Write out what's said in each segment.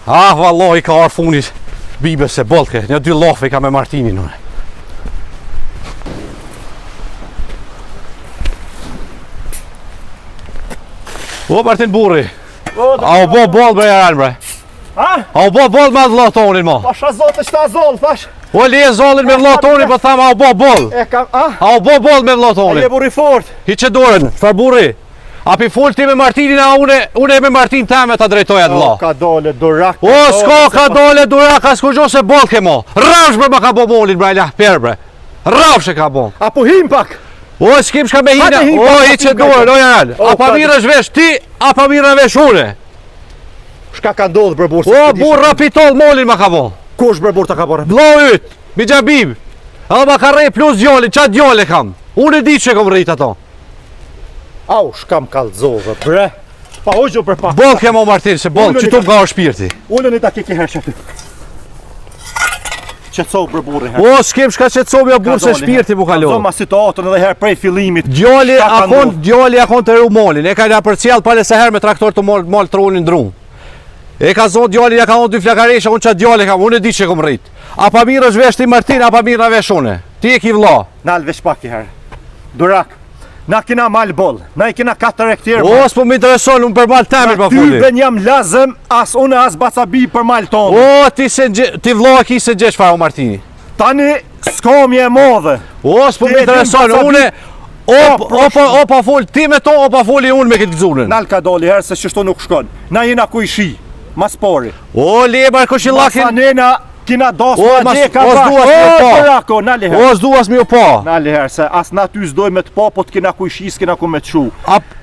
Ah, valloj, ka arë funit bibës se bolke. Një 2 lofe ka me Martinin. O, Martin burri. A u bo bol bre jaran bre. Ha? A u bo bol me atë lotonin mo. Pasha zote qëta zoll, thash. O li e zollin me lotonin, po tham a u bo bol. E kam, A u bo bol me lotonin. E burri fort. Hi që dorën, çfarë burri? A pi fol ti me Martinin, a une me Martin tame ta drejtoja të vlla. Ka dole durak. O, s'ka ka dole durak, as kujto se bolke mo. Rrafsh bre ma ka bo molin bre, la per bre. Rrafsh e ka bo. Apo him pak. O, s'kim shka me hina. O, hi që dorën, o janë. A pa mirësh vesh ti, a pa mirë vesh une. Shka ka ndodhë bre burë? O, burr rapitol molin ma ka bo. Kush bre burë ta ka borë? Vllau yt, mi xhabib. Edhe ma ka rrej plus djali, qa djale kam. Unë e di që kom rrit ato. Au, shkam kallëzove, bre. Pa hoqjo për pa. Bolke mo Martin, se bol, që tu m'ka o shpirti. Ullën i ta keke herë që aty. Qetso bre burë herë. O, s'kem shka qetso mja burë se shpirti mu kalon. Zoma situatën edhe herë prej fillimit. Djali akon të ru molin, e ka nga për cjell pale se herë me traktor të mol të runin drum. E ka zonë djali, ja ka onë 2 flakaresha, unë që djali kam, unë e di që kom rrit. A pa mirë është vesh ti Martin, a pa mirë vesh une. Ti e ki vlla. Nal vesh pak i herë. Durak. Na kina mal bol, na i kina 4 hektarë. O, s'po më intereson, unë për mal temir pa foli. Ty ben jam lazëm, as unë as bacabi për mal tonë. O, ti vlla ki se gjesh fara o Martini. Tani s'komje e modhe. O, s'po më intereson, une... O pa fol ti me to, o pa foli unë me këtë gzunën. Nal ka doli herë se qështu nuk shkon. Na jena ku i shi, mas pori. O, lebar këshillakin... Masa nena kina dos O, ma gjeka o, bashkë. s'duas me pa. Përako, nali herë. O, s'duas mi o pa. Nali herë, se as na ty s'doj me të pa, po t'kina ku i shi, s'kina ku me të shu.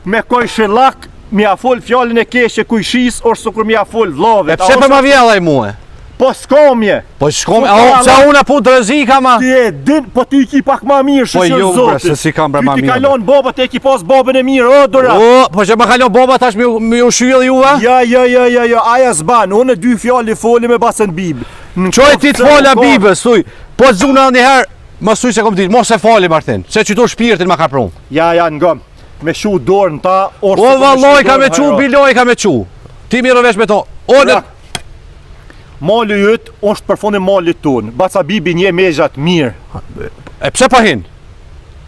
Me koj shillak, mi a fol fjallin e keshe ku i shis, orë sukur mi a fol vlove. E pse për ma vjellaj muhe? Po s'komje. Po s'kom, se una pun të rëzika ma? Ti e din, po ti i ki pak ma mirë, Po shëshër jo, zotit. bre, se si kam bre ma Ty ti mirë. kalon boba, te ki pas babën e mirë, o, dora. O, po që ma kalon boba tash mi u shyll juva? Ja, aja s'ban, unë e 2 fjalli foli me basën bibë. Qoj ti të fola bibës, thuj, po të zuna njëherë, ma thuj se kom ditë, mos e fali Martin, se qëto shpirtin ma ka prun. Ja, ngëm, me shu dorën ta, O, valloj ka me qu, biloj ka me qu. Ti mirë vesh me to. O, në... Mali jëtë, është për fundin malit tonë, baca bibi një mezhat mirë. E pse pa hin?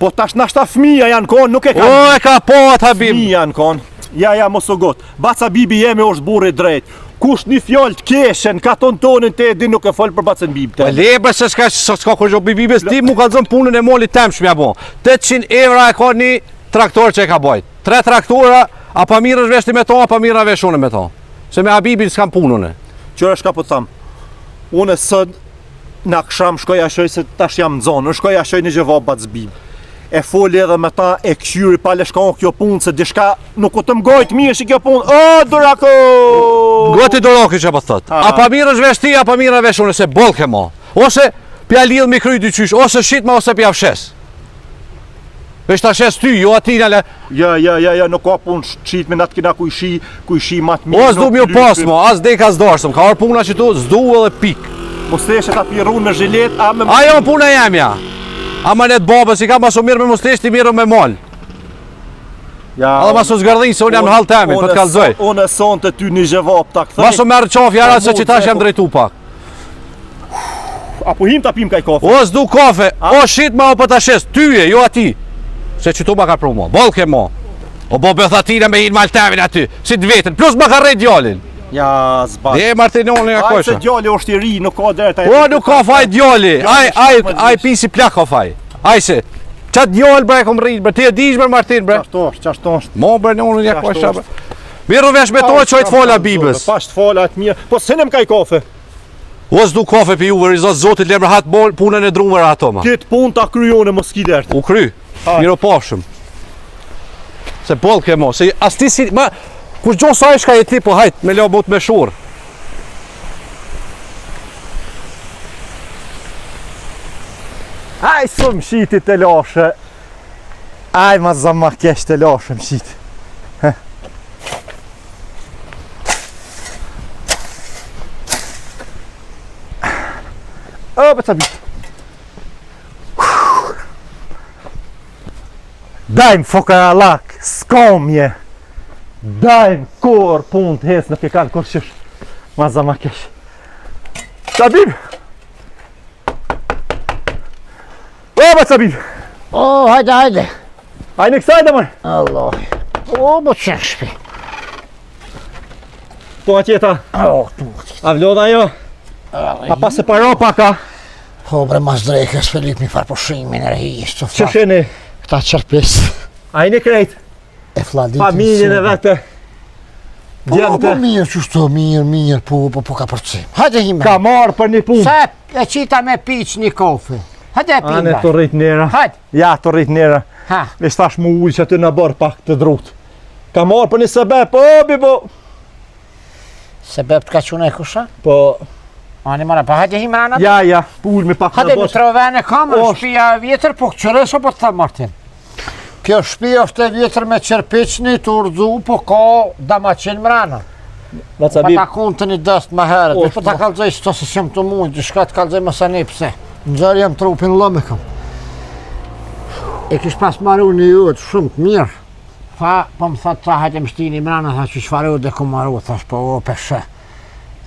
Po tash nashta fëmija janë konë, nuk e ka... O, e ka po atë habib. Fëmija janë konë. Ja, mos o gotë. Baca bibi jemi është burri drejt. Kush një fjallë të keshen, ka tonin te di nuk e folë për bacën bibi të. Po lebre se s'ka kur gjob bibibes, ti mu ka zënë punën e molit tem shmja bo. 800 evra e ka një traktor që e ka bajt. 3 traktora, a pa mirë është veshti me to, a pa mirë vesh une me to. Se me habibin s'kam punën e. Qëra shka po të thamë, unë e sëd në aksham shkoj ashoj se tash jam në zonë, shkoj ashoj një gjëva bac bibë. E foli edhe me ta e këshyri pale shkon kjo punë, se dishka nuk u të mgojt mirë që kjo punë. O, durako! Goti durako që pa thët. A pa mirë është vesh ti, a pa mirë vesh une, se bolke ma. Ose pja lidh mi kry dy qysh, ose shit ma, ose pja fshes. Vesh ta shes ty, jo ati nale... Ja, nuk ka punë shqit me natë kina ku i shi matë mirë. O, s'du mi u pas mo, as dek as darsëm, ka orë puna që tu, s'du edhe pik. Musteshe ta pirun me zhilet, a me... Ajo puna jemja. A ma net babës, i ka maso mirë me mustesh, ti mirë me mol. Ja, edhe maso zgardhin, se unë jam në halë temin, për t'kallzoj. Unë e son të ty një gjevap ta këthej. Maso merë qaf jara, se që tash jam drejtu pak. Apo him ta pim kaj kafe. O, s'du kafe, o shit ma o për ta shes, tyje, jo ati. Se që tu ma ka pru mo, bolke mo. O bo bëthatina me hinë maltemin aty, si të vetën, plus ma ka rej djallin. Ja, zbat. Dhe Martinoni nga Aj se kojshë. djalli është i ri, nuk ka drejta. O, nuk ka faj djalli, aj pisi plak ka faj. Aj se, qatë djallë bre kom rritë bre, ti e dish bre Martin bre. Qashto është. Mo bre në unë nga kojshë bre. Miru vesh me to qojtë fola bibës. Pas të fola atë mirë, po s'henem kaj kafe. O, s'du kafe për juve, rizot zotit lemër hatë bol, punën e drumër ato ma. Këtë pun ta kryone mos ki dertë. U kry, miro pashëm. Se bolke mo, se as ti si, ma, kush gjo sa ishka e ti, po hajt, me lo mut me shur. Aj, së më shiti të lashe. Aj, ma zama kesh të lashe më shiti. O, për të bitë. Dajmë fokaralak, s'komje. Dajmë kor pun të hes, nuk e kanë kur qësh. Ma zama kesh. Sabib! Baba Sabib! O, hajde. Hajde kësaj dhe mërë! Allah. O, bo qenë shpi. Po atjeta, O, tu. a vlodha jo? A pas se paro paka? Po, bre, mas drejkës, Filip, mi farë pushimin e rejis, të Që farë. sheni? Këta qërpis. A i një krejt? E fladitin. Familjen e vete? Po, Djente? mirë, qështu, mirë, po ka përcim. Hajde hime. Ka marë për një punë? Se, e qita me piq një kofi. Hajde e Ane pinda. të rrit njera. Hajde. Ja, të rrit njera. Ha. Vesh tash mu ujë që aty në bërë pak të drut. Ka marë për një sebep, po, bibo. Se bep të ka qune e kusha? Po, Ani mara, pa hajde hime anat? ja, pull me pak Hajde në mi bosh. trovene kam, O, shpia e vjetër, po qërës o po të thë Martin. Kjo shpia është e vjetër me qërpiqni, të urdzu, po ka damaqin mrana. Va Pa Sabib, ta konë të një dëst më herët, O, po ta kalzoj që to se shem të mund, që shka të kalzoj më sa një pse. Në gjërë jam trupin lëme kam. E kish pas maru një juët shumë të mirë. Tha, po më thot ta hajtë më shtini mrana, tha që shfaru dhe ku maru, thash po o peshe.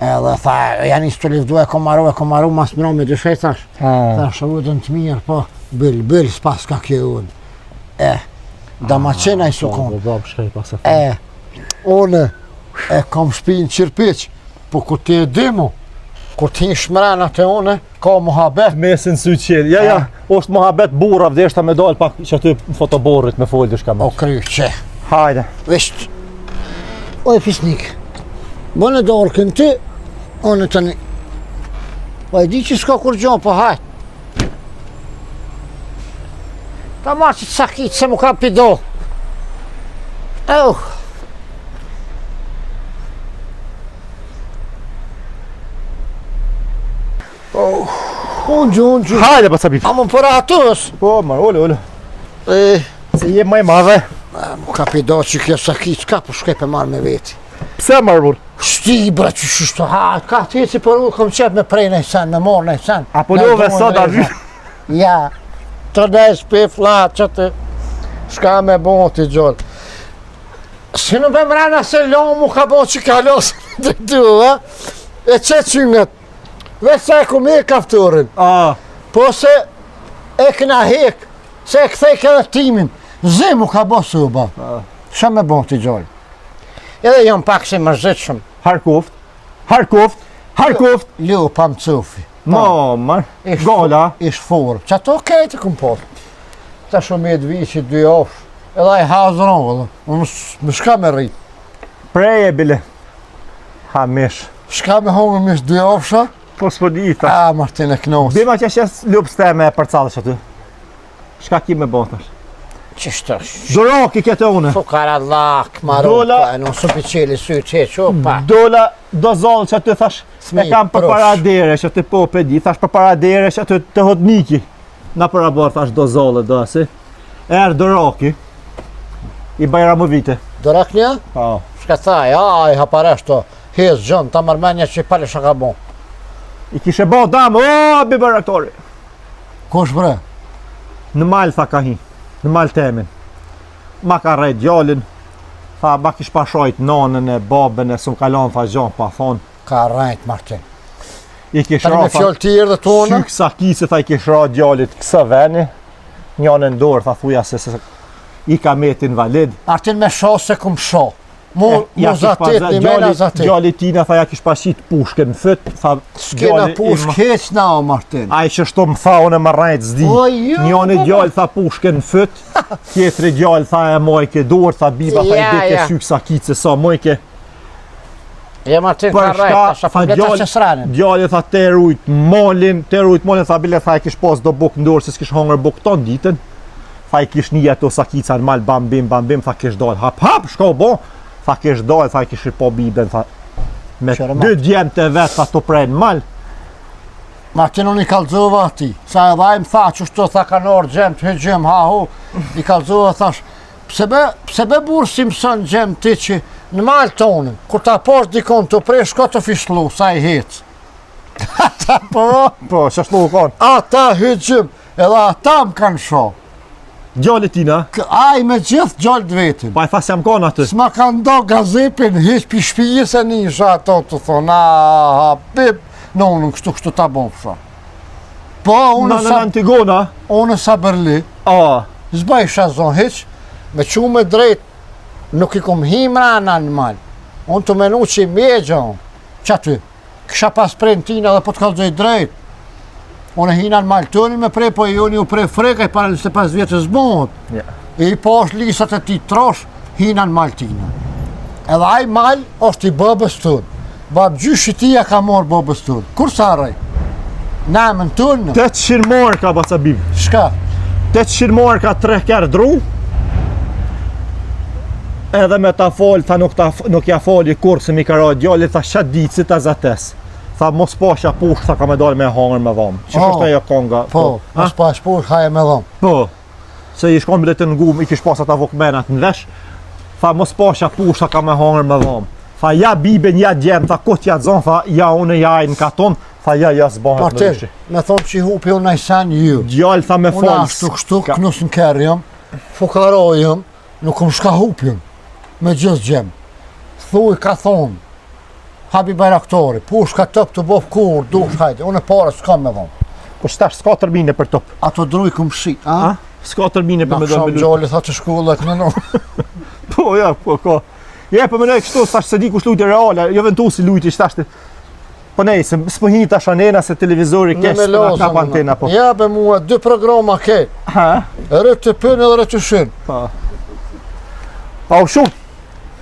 Edhe tha, janë ishtë të livdu e ku maru, mas mro me dyshet, thash. Thash, udën të mirë, po, bëll, s'pas ka kjo udën. Damaqena i sukon. Bab, shkaj pas e One e kam shpinë qirpiq, po kur ti e dimu, kur ti shmrena të one, ka muhabet. Mesin sy qelë, ja, është mohabet burra, vdeshta me dal pak që aty në fotoborrit me folë dishka O më. kryq që, Hajde. visht, o e fisnik, bënë e dorë kënë ti, one të një, po e di që s'ka kur gjonë, po hajt. Ta marë që të sakit, se mu ka pido. Unë gjë. Hajde pa Sabib. A më për atës. Po, marë, ole. E, Se je maj madhe. Mu ka pido që kjo sakit, s'ka po shkej për marrë me veti. Pse marë burë? Shti, bra, që shishto, ha, ka të jeci për u, kom qep me prej në sen, me morë në sen. Apo love sot a vy? Ja, të nes për flatë që të shka me bo t'i gjollë. Si në bëmë rana se lo mu ka bo që ka losë të du, ha? E që qyngët, veç se e ku me kafturin, po se e këna hek, se e këthej këtë timin, zi mu ka bo së u ba, shka me bo t'i gjollë. Edhe jam pak si mërzitshëm. Harkoft. Lju pa më cufi. Mamar, gola. Ish forë. Që ato kejtë këm porë. Ta shumë jetë vici 2 ofsh. Edhe i hazron, unë më shka me rritë. Prej e bile. Ha mish. Shka me hongë mish 2 ofsha? Po s'po dita. A, Martin e knosë. Bima që shes lupës te me përcallësh aty. Shka ki me botash? Qishtë është? Doroki kete une. Fukara lak, maru, Dola- pa, në supi qeli sy që qopa. Dola do zollë që aty thash Smi, e kam për prosh. paradere që aty po pedi, thash për paradere që aty të hodniki. Na për abor thash do zollë do asi. Erë Doroki i Bajramovite. Dorak një? Po. Shka thaj, a, i hapareshto, hez gjën, ta mërmenja që i pali shaka bon. I kishe bo damë, o, bi baraktori. Kush bre? Në malë tha ka hi, në malë temin. Ma ka rejt gjallin, tha ma kish pashojt nonën e babën e sun kalon tha gjon pa thonë. Ka rajt, Martin. I kish Tani me ra tha, fjoll tjerë dhe tonë? syk sa kise tha i kish ra gjallit kësa veni. Njën e ndorë tha thuja se i ka metin valid. Martin me sho se kum sho. Mu zatit, një mena zatit. Gjalli tina tha ja kish pashit pushken në fët, tha S'kena push keq na o Martin. Ai që shto më tha unë më rajt zdi. O, jo, Njën e baba. gjallë tha pushken në fët, tjetëri gjallë tha e mojke dorë, tha biba tha i Ja, dike ja. syk sa kice sa mojke. Ja Martin ka Për rajt, shka asha tha përgjeta që sranin. gjalli tha te rujt molin, tha bile tha i kish pas do buk ndorë se s'kish hongër buk ton ditën. Tha i kish një ato sa kica në mal bam bim, tha kish dal hap, shko bo. Tha kish dal, tha i kish i po biben, tha me Qërë 2 djemë të vetë, tha të prejnë mal. Martin unë i kalzova ati, sa edhe ai më tha që shto tha ka norë gjem të hëgjëm ha hu, i kalzova thash, pse be burë si mësën gjem ti që në malë tonën, kur ta posh dikon të prej shko të fishlu, sa i hecë. Ata po, Po, që shlu u konë. ata hëgjëm, edhe ata më kanë sho. Djallit tina? Aj me gjithë gjallët vetin. Pa e thas jam kanë aty. S'ma ka ndo gazepin, hiq pi shpijës e nisha ato të thonë, habib, në unë kështu ta bofsha. Po, Në Antigona? unë sa bërli, zbaj shazon hiq, me që me drejt, nuk i kom himra në animal. Unë të menu që i megja, që aty, kësha pas prej në tina dhe po të kalzoj drejt. Unë e hinë animal tëni me prej, po e joni u prej freka, i para 25 vjetës bëhët. E i po është lisat e ti trosh, hinë animal tina. Edhe aj mal është i bëbës tënë. Bab gjyshi tia ka morë bëbës tënë. Kur sa arrej? Namën tënë. 800 marka baca bib. Shka? 800 marka 3 kërë dru. Edhe me ta fol, tha nuk ja foli kur se mi ka ra djallit, tha shat ditë si ta zates. Tha mos pasha push, tha ka me dalë me hangër me dhamë. Që është ajo konga? Po, mos pash push, haje me dhamë. Po, se i shkon bilet në gum, i kish pas ata vokmenat në vesh. Tha mos pasha push, tha ka me hangër me dhamë. Tha ja biben, ja djem, tha kot ja dzon, tha ja unë ja në katon, tha ja s'bahet në vështi. Me thonë që i hupi unë najsan ju. Gjallë tha me Unë falë. ashtu kështu, knus në kërjëm, fukarojëm, nuk kom shka hupjëm, me gjithë gjem. Thuj ka thonë, habi bajraktori, push ka tëp të bof kur, dush hajde, unë e pare s'kam me dhonë. Po shtash s'ka tërmine për top. Ato druj këm shit, a? S'ka tërmine për me do me Naksham lutë. gjalli, tha që shkullet në në. Po, ja, po, ka. Je, po mënej kështu, thash se di kush lujtë reale, jo ventu si lujtë, shtash të... Po nej, se s'po hini tash anena se televizori kesh për nga kap antena, po. Ja, be mua, 2 programa ke, Ha? rrët të pënë edhe rrët të shën. Pa u shumë.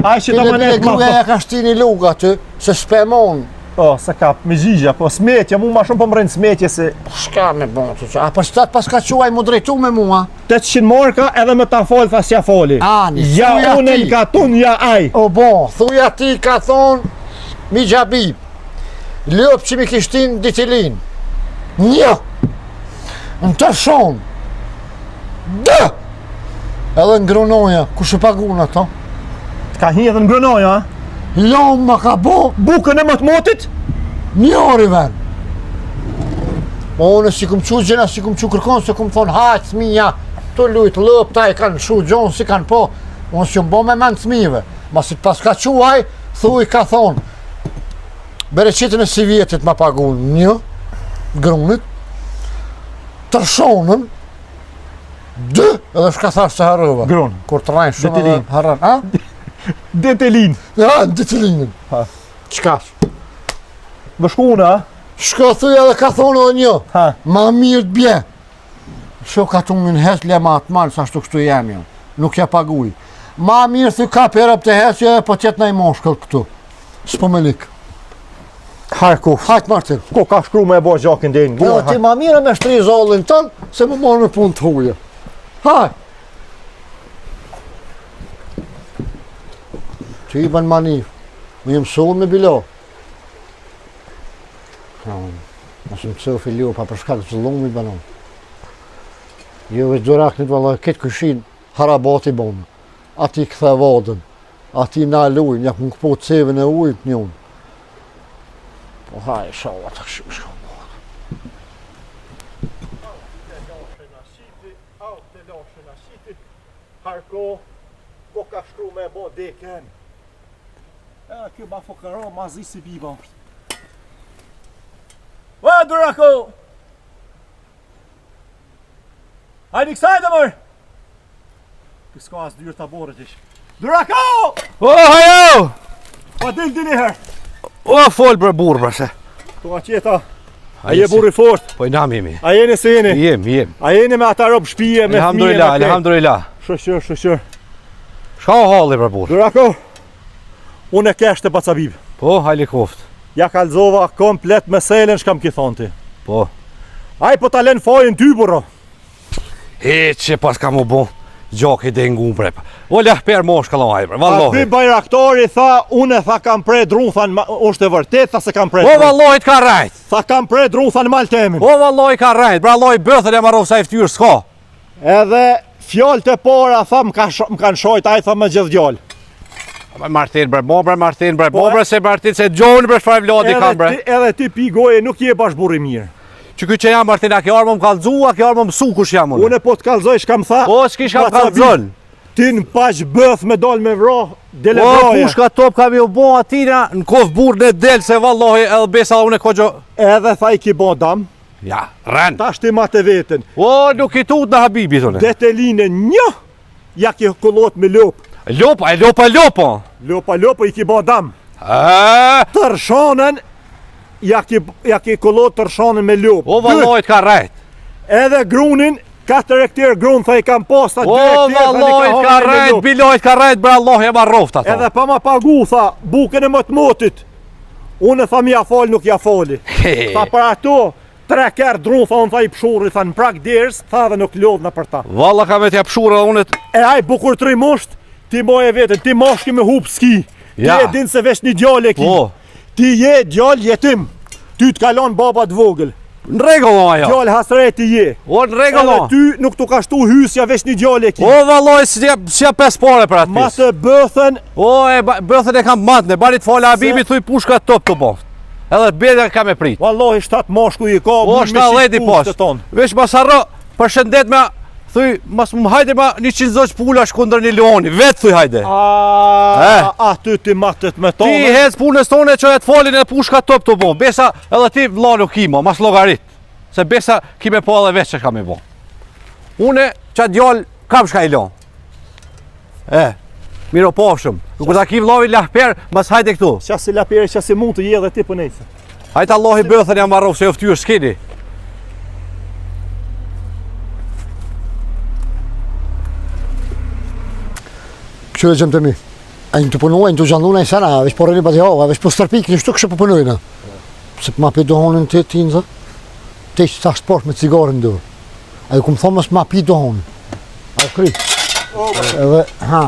Aj që do më Bile nejtë ma gruja ja ka shtini luga aty, se s'pemon. Po, se kap, me gjigja, po smetje, mu ma shumë po më rënë smetje se... Shka me bon të që, a pas tat pas ka quaj mu drejtu me mua. 800 marka edhe me ta fol, tha s'ja foli. Ani, Ja thuja unë ti. në katun, ja aj. O bon, thuja ti ka thonë, mi gjabib, lëp që mi kishtin ditilin. Një, në të shonë, dë, edhe në grunoja, ku shë pagun ato, Ka hi edhe në grënoja, ha? lomë më ka bo, Bukën e më të motit? një orë i ven. Po unë si kum qu gjena, si kum qu kërkon, se kum thonë hajtë thmija, të lujtë lëp, ta i kanë shu gjonë, si kanë po, unë si bo me men thmive, ma si pas ka quaj, thuj ka thonë, bereqitën e si vjetit ma pagun një, grunit, tërshonën, 2, edhe shka thash të harëva. Grunë. Kur të rajnë shumë edhe Detilin. harën, a? Detelin. Ja, detilinin. Ha. Qkash? Më shkuna, ha? Shko thuj edhe ka thonë edhe një, Ha. ma mirë të bje. Shko ka thunë në hes le ma atë malë, sa shtu kështu jemi, nuk ja paguj. Ma mirë thuj ka për të hesje, po tjetë na i moshkëll këtu. S'po me likë. Harku. Hajtë Martin. Ko ka shkru me e bo gjakin dhe në Edhe ti ma mirë me shtri zollin tënë, se më morë në punë të huje. Hajtë. Ti i ban manif, më jem sull me bilo. Mos më të filiu, pa për shkak të zëllumi banon. Jo veç duraknit valla, këtë këshin harabati bonë. Ati këthe vodën, ati na lujnë, ja më këpo cevën e ujtë njën. Po haj, shoha të këshim shko. Harko, ko ka shkru me e bo deken. E, kjo ba fokaro, ma zi si biba është. Ua, Durako! Hajni kësaj dhe mërë! Kë s'ka as dyrë të borët ish. Durako! O, hajo! Pa dil i herë. O, fol bre burë, bre se. Ko a qeta. A je burri fort. Po i nam jemi. A jeni se jeni. Jem. A jeni me ata rob shpije, me fmije, Alhamdulillah, me plej. alhamdulillah. Shëshër. Shka o halli bre burë? Durako, unë e kesh të bacabib. Po, hajli koft. Ja kalzova komplet me selen shkam ki thonë ti. Po. Aj po ta len fajin ty, burro. Hiç që pas ka mu bo. Gjok i dengu bre. Ola, per mosh kalon aj bre, Aty vallohi. bajraktori tha, unë tha kam pre drun, tha është e vërtet, tha se kam pre Po, drun. vallohi t'ka rajt. Tha kam pre drun, tha në mal temin. Po, vallohi ka rajt. Bra, vallohi bëthën e marrov sa i ftyrë s'ka. Edhe fjallët e para, tha më kanë shojt, aj tha më gjithë gjallë. Martin bre, Martin bre, se Martin se Gjoni bre shfar vladi kam bre. Edhe ti pi goje nuk je bash burri mirë. Që ky që jam Martina, ke armë më kallëzua, ke armë më mësu kush jam unë. Unë po të kallëzoj shkam tha. Po, s'kish kam kallëzon. Ti në paq bëth me dal me vro, dele Po, vroje. pushka top kam ju bo atina, në kov burë në del, se vallohi edhe besa unë e kogjo. Edhe tha I ki bo dam, Ja, ren. tash ti ma të vetën. O, nuk I tut në Habibit unë. Deteline një, ja ki kullot me lop. Lopa. Lopa I ki bo dam. E, Tërshanën, ja ki kullot tërshanën me lop. o vallojt ka rejt. Edhe grunin, 4 hektar grun tha I kam posta 2 O hektar. vallojt ka rejt, bilojt ka rejt, bre Allah, e ma roft ato. Edhe pa ma pagu, tha, bukën e më të motit. Unë tha mi ja fal, nuk ja fali. Tha për ato, 3 kërë drun, tha unë tha I pshurri, tha në prak ders, tha dhe nuk lodhna për ta. Valla ka me t'ja pshura unë E aj bukur 3 musht, ti moj e vetën, ti moshki me hup s'ki. Ja. Ti e din se vesh një djallë e ki. Po. Ti je djallë jetim. Ty t'kalon baba t'vogël. Në regullo ajo. Djallë hasreti je. O në regullo. Edhe ty nuk t'u ka shtu hysja vesh një djallë e ki. O valloj, s'ja 5 pare për atë Ma pis. të bëthën, O, bëthën e kam matne, barit fala Habibit, thuj pushka top të boft. Edhe beda ka me prit. wallahi 7 moshku I ka. O, mu me 7 shit pas. pushtet ton. Vesh masarro, për shëndet me, thuj, mas më hajde ma 100 zoq pula shkundër një leoni, vetë thuj hajde. A ty ti matët me Ti tonë. hez punës tone që e të folin e pushka top të bo. Besa edhe ti vla nuk kimo, mas logarit. Se besa kime po edhe veç që ka me bo. Une që djallë kam shka I lon. Miro pofshëm. Nuk ta ki vlovi lahper, mas hajde këtu. Qasi lapere, qasi mund të je dhe ti për nejse. Hajtë Allah I bëthën jam marrof se jo ftyrë s'kini. Kështu e gjemë të mi. A një të punuaj, në të gjalluna I sana, veç porreni pa t'java, veç po stërpik, një shtu kështë po punojna. Se ma pi dohonin të tinza, te që ta sport me cigarën dërë. A ju këmë thonë mës ma pi dohonin. A kry. Edhe, ha.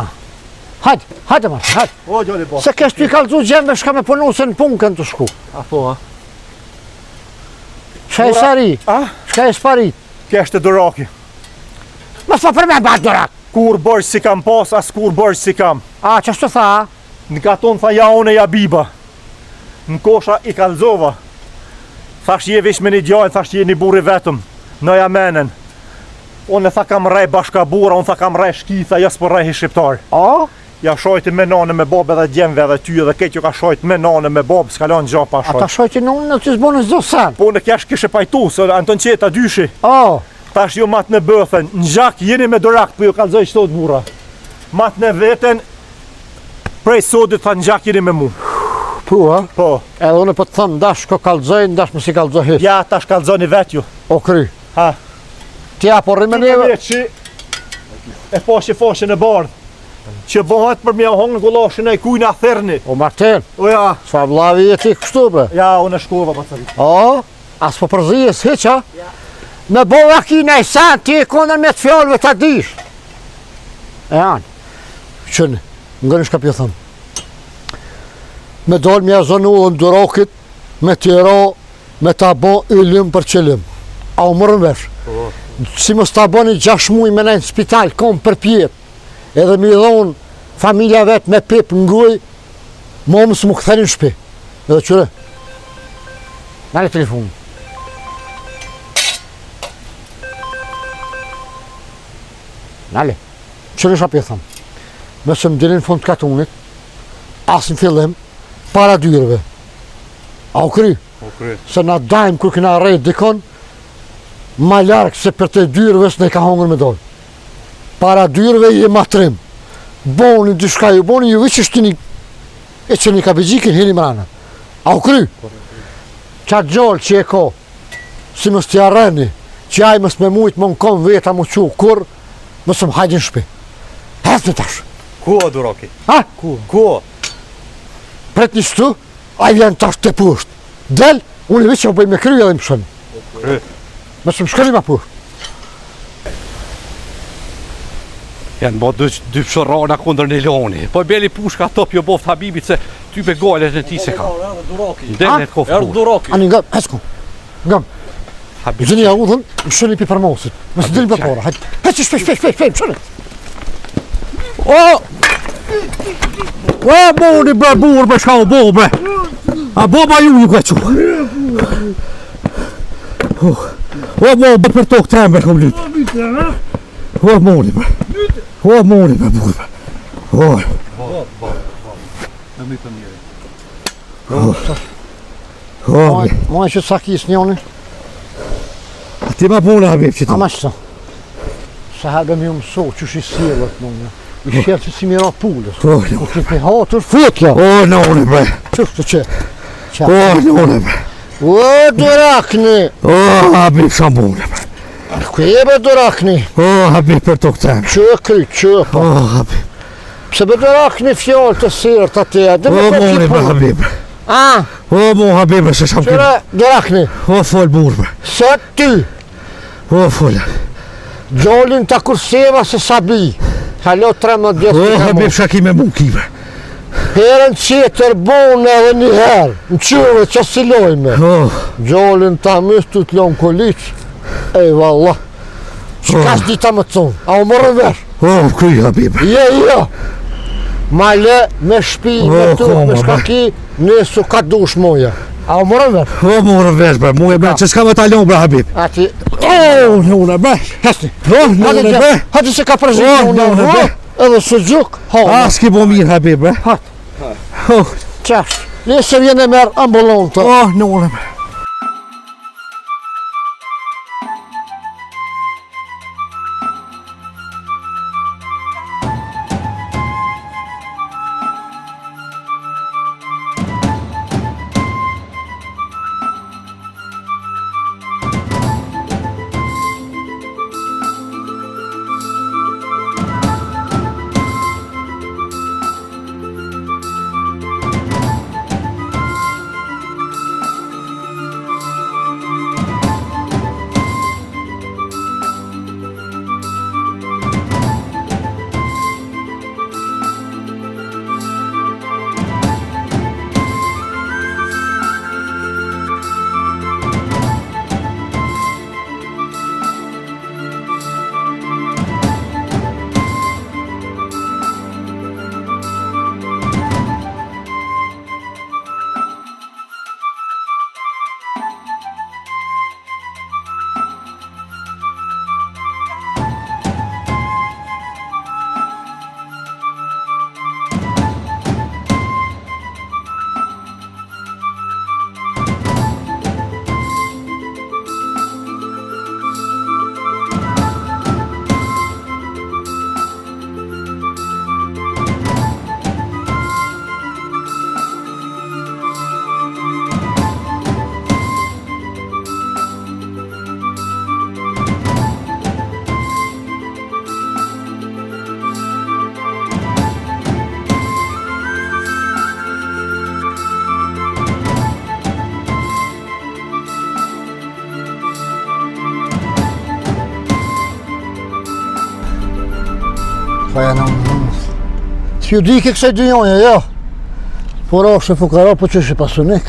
Hajde marë, hajde. O, gjali bo. Se kesh t'y kalzu gjembe shka me punu se në punë kënë të shku. A po, a? Shka e sari, A? shka e sparit. Keshte duraki. Mas pa për me bat dorak. Kur bërgjë si kam pas, as kur bërgjë si kam. A, që shtu tha? Në katon tha ja une ja biba. Në kosha I kalzova. Thash je vish me një djajnë, thash je një buri vetëm. Në ja menen. Unë tha kam rej bashka bura, unë tha kam rej shkitha, jas për rej shqiptar. A? Ja shojti me nane me babë edhe djemve edhe ty edhe keq ju ka shojt me nane me babë, s'kalon gja pa Ata shojt. shojti në unë në që zbonë zdo sen. Po në kesh kishe pajtu, se Anton Qeta dyshi. A, Tash ju mat në bëthën, në gjak jeni me dorakt, po ju kalzoj qëtot bura. Mat në veten, prej sodit tha në gjak jeni me mu. pu, ha? Po, Edhe unë po të thëmë, ndash ko kalzoj, ndash më si kalzoj hit. ja tash kalzoni vet ju. O kry. Ha. Ti apo rrimë neve. Që e foshe në bardh. Që bëhat për mja hongë në gulashin e kujna therni. O Martin, O ja, sa vlavi e ti kështu bre. ja unë shkova pa cëri. O, as po përzijes hiqa. Me bova ki në i sen, ti e kondër me të fjallëve të dish. E anë. Qëni, nga një shka pjo thëmë. Me dollë mja zonu dhe në durokit, me tjero, me ta bo ylim për qëllim. A u mërën vesh. Si mos ta boni 6 muj me nejnë spital, kom për pjetë. Edhe mi dhonë familja vetë me pip nguj, mo mësë mu këtheni në shpi. Edhe qëre. Nale telefonin. Nale. Qëre shapje thëmë. Mësë më dilin fund katunit, asë në fillim, para dyrëve. A u kry? Se na dajmë kër këna rejt dikon, ma larkë se për të dyrëve së ne ka hongër me dojë. Para dyrëve je matrim. Boni dyshka ju, boni ju vëqë është një, e që një ka bëgjikin hini mrana. A u kry? Qatë gjollë që e ko, si mës t'ja rëni, që aj mës me mujtë më në kom veta më që kur, mësë më hajgjën shpi. Hes në tash. Ku o duraki? Ha? Ku o? Pret një shtu, a i vjen tash të pusht. Del, unë i vëqë më bëj me kry edhe më shënë. Kry. Mësë më shkëri ma pusht. Janë bo dy pshorona kundër një leoni. Po beli pushka top jo boft Habibit se ty be golet në ti se ka. Ndenet kof push. Ani nga, hesku. Nga, Habib. gjeni ja udhën, më shëni pi përmosit. Mësë dilin për para, hajtë. Hecë, shpej, më shëni. O! O, boni bre, burë bre, shka o bo bre. A bo ba ju ka që. O mo, bë për tokë tembe kom lyt. O moni bre. O moni bre burr. O. O. Moj që sa kis njoni? Ti ma punë Habib që ti. Ama shto. Sa herë më mëso që shi sjellët nëna. I shërë që si mira pulës. O, Ku ti pe hatur futja. o noni bre. Çfarë që? O noni bre. O durakni. O Habib sa punë bre. Ku e be durakni? O Habib për tokë tembe. Çë kry, çë. O Habib. Pse be durakni fjalë të sirtë atë. Dhe O më moni bre po. Habib. Ah, O mo Habib se sa punë. çera durakni. O fol burr bre. Sa ty. O fol. Gjolin ta kurseva se sabi. Halo 13 O Habib sa ki me munkive. Herën qeter bonë edhe një herë. Në qëve që si lojme. O. Gjolin ta mëstu të lonë koliq. Ej vallah. Që ka dita më thonë. A u morën verë. O kuj Habib. Jo. Ma le me shpi me Oh, tu, me koma, shkaki, nësu ka dush moja. A u morën verë. O morë vesh bre, mu e bre, që s'ka më talon bre Habib. Ati, O, nune bre. hesni. O, nune bre. Hati se ka përzit Oh, unë, nune, bre. edhe së gjuk, A, s'ki bo mirë Habib bre. Hat. O, Qash, lesë vjen e merë ambulontë. o, nune bre. Pa janë t'ju di ke kësaj dynjoja, jo. Por është e fukara, po që është pasunik.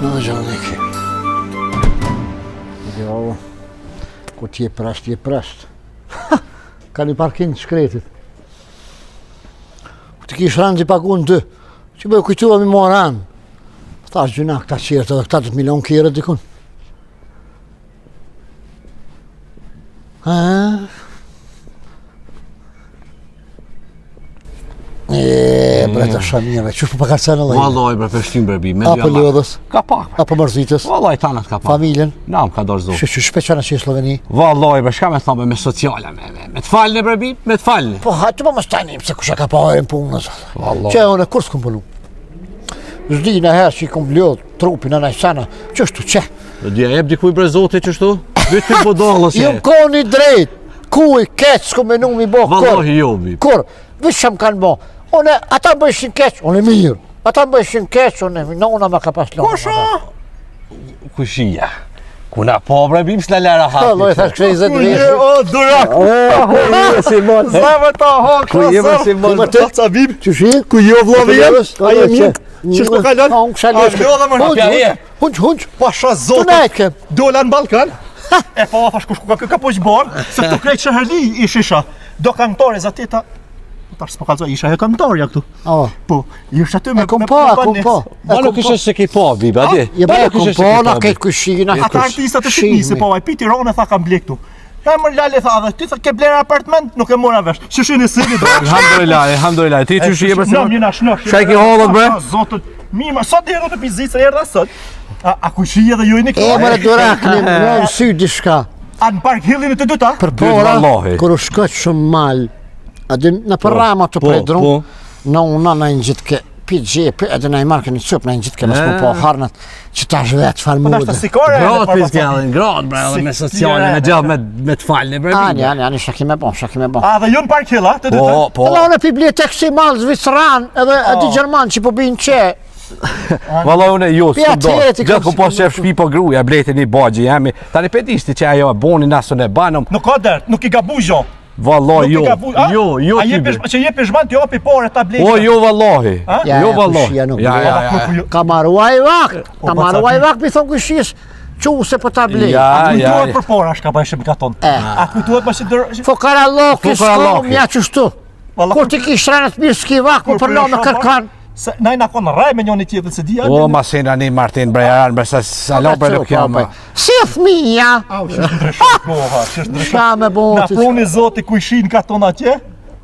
Në gjanik. Jo, ku t'je prest. Ka një parking të shkretit. Ku t'i kish rënë t'i pagun të, që bëjë kujtua mi mua rënë. Ta është gjuna këta qertë edhe këta 10 milion kjerët dikun. Bre të shamirë, që për pakar cene lejnë? Vallaj, bre, përshtim bre bi, me Apo lodhës, Ka pak. apo mërzitës, Vallaj, tanat ka pak. familjen, Nam ka dorë zotë. që shpeqana që i Sloveni. Vallaj, bre, shka me thome me sociale, me të falni bre bi, me të falni. Po hajtë po më stajnim se kusha ka pa hajën punës. Vallaj. Që unë kur s'kom punu. Zdi në herë që i kom lodh trupin në najsana, qështu që? Dje jep dikuj bre zotë që shtu? Vytë të bodallës Jo koni drejt, kuj, keq, s'kom menu mi bo, kur? Vallahi jo bi. Kur? Vishë që më kanë bo. Une, ata më bëjshin keq, unë e mirë. Ata më bëjshin keq, unë e mirë. Në una më ka pas lona. Kushia. Kuna po bre bim s'la lera Po, hati. loj, thash kështë i zëtë vishë. O, durak! Zave ta hak, Ku jemi si Ku më të ca bim? Që shi? Ku jo vllovi jem? A je mirë? Qështë po kalon? Unë kësha A lodha më Hapja je. Hunq. Pasha Të zotë! nejke. Dola në Balkan? E pa thash kush ka poq barë, se këtu krejt shëherli i shisha. Do kantore za teta. Tash s'po kallzoj, isha e kantorja këtu. Po, ish aty me Kom po. Ma nuk ishe se ki po, biba, di. Je bëja kom po, na kejt kushina. Ata artistat e shqipnisë, po, ai pi Tiranë tha kam ble këtu. Ja më lale tha dhe ti tha ke bler apartament, nuk e mora vesh. Shishin e sini do. Alhamdulillah. Ti që shi je Nam jena shnosh. Shaj ki hollët, bre? Zotët, mima, sot deri të pizicë erdha sot. A kushi edhe ju jeni E këtu? mërë durakni, në sy diçka. A në Park Hillin e të dyta? Për pora, vallahi. kër u shkët shumë mal, edhe në përrama të predru, në una në një gjithë ke pi gjepi, edhe në i marke një cëp në një gjithë ke mësë më po harnat, që ta shvetë falë Po mude. tash sikore. Grot pizgjallin, grot bre, edhe me sociale, me gjallë, me të falni, bre. Ani, shaki me bon. A dhe ju në Park Hill, a? Të dyta? Po. Alla unë e bibliotek si malë Zvicran, edhe ati Gjerman që po binë që, Valla unë jo, Pi s'kom do. atëherë ti Gjatë kom ku po si shef shtëpi po gruja, bleti një bagji jemi. Tani pedisti që ajo e boni nasën e banëm. Nuk ka dert, nuk i gabu gjo. Vallahi jo. Jo A ti. që je peshman t'jo api pore ta blejë. O jo vallahi. Ja, Jo ja, vallahi. kushia nuk Ja. ka maruaj vakt, O, mi thonë kushis, që se po ta blej. Ja. Kujtuat për pora shka bajshëm katon. A kujtuat ma që dërë... Fokaralloki s'kom, ja qështu. Valla, Kur ti kish rënët mirë s'ki vakt, më përlo me kërkan. Se na na kon raj me njëri tjetër se dia. O masina një Martin Brejan, bre sa salon bre nuk jam. Si fëmija, Au, që ndryshon koha, që ndryshon. qa me Na botit. pruni zoti ku ishin katon atje?